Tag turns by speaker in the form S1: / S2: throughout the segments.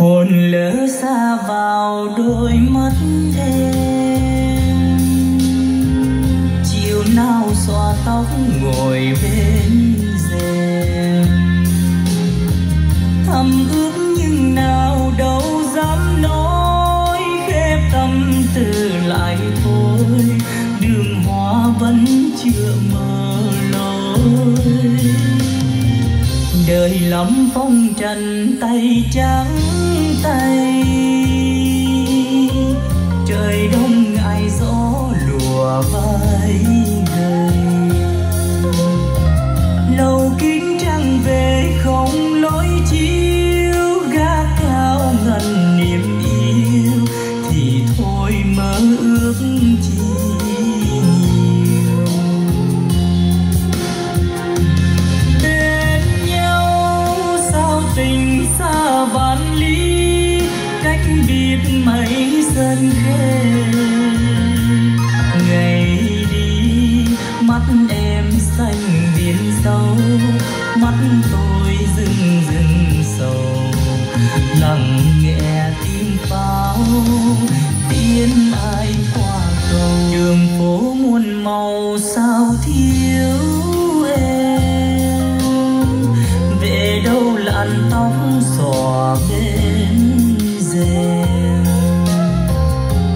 S1: hồn lỡ xa vào đôi mắt em. Chiều nào xõa tóc ngồi bên rèm, thầm ước nhưng nào đâu dám nói, khép tâm tư lại thôi, đường hoa vẫn chưa mơ lối. Đời lắm phong trần tay trắng tay, trời đông ngại gió lùa vai gầy. Lầu kính trăng về không lối chiếu, gác cao ngần niềm yêu thì thôi mơ ước chi nhiều. Bên nhau sao tình xa vạn lý, cách biệt mấy sân khê. Ngày đi mắt em xanh biển sâu, mắt tôi rưng rưng sầu, lặng nghe tim pháo tiếng ai qua cầu. Đường phố muôn màu sao thiếu em, về đâu làn tóc xõa bên rèm.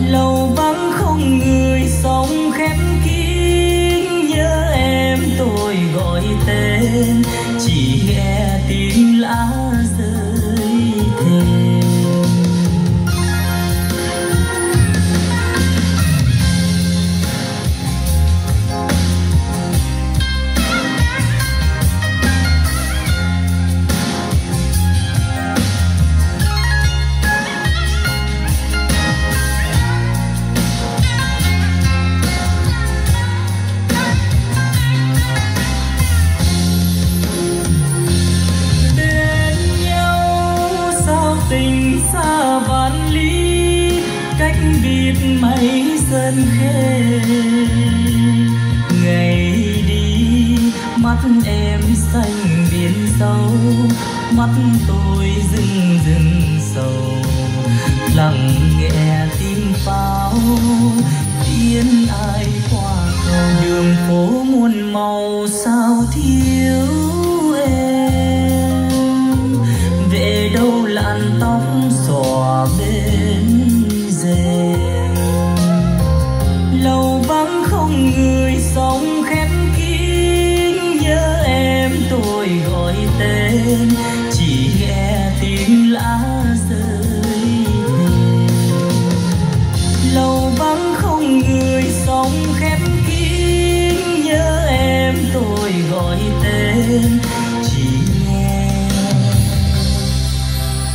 S1: Lầu vắng không người sống khép kín, nhớ em tôi gọi tên, chỉ nghe tiếng lá rơi thềm. Tình xa vạn lý, cách biệt mấy sân khê. Ngày đi mắt em xanh biển sâu, mắt tôi rưng rưng sầu, lặng nghe tim pháo tiếng ai qua cầu. Đường phố muôn màu sao thiếu em, về đâu làn tóc xõa bên rèm. Lầu vắng không người sống khép kín, nhớ em tôi gọi tên, chỉ nghe tiếng lá rơi thềm. Lầu vắng không người sống khép kín, nhớ em tôi gọi tên, chỉ nghe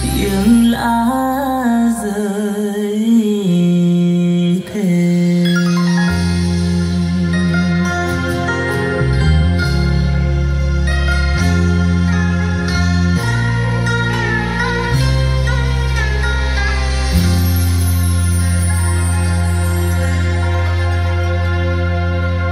S1: tiếng lá rơi.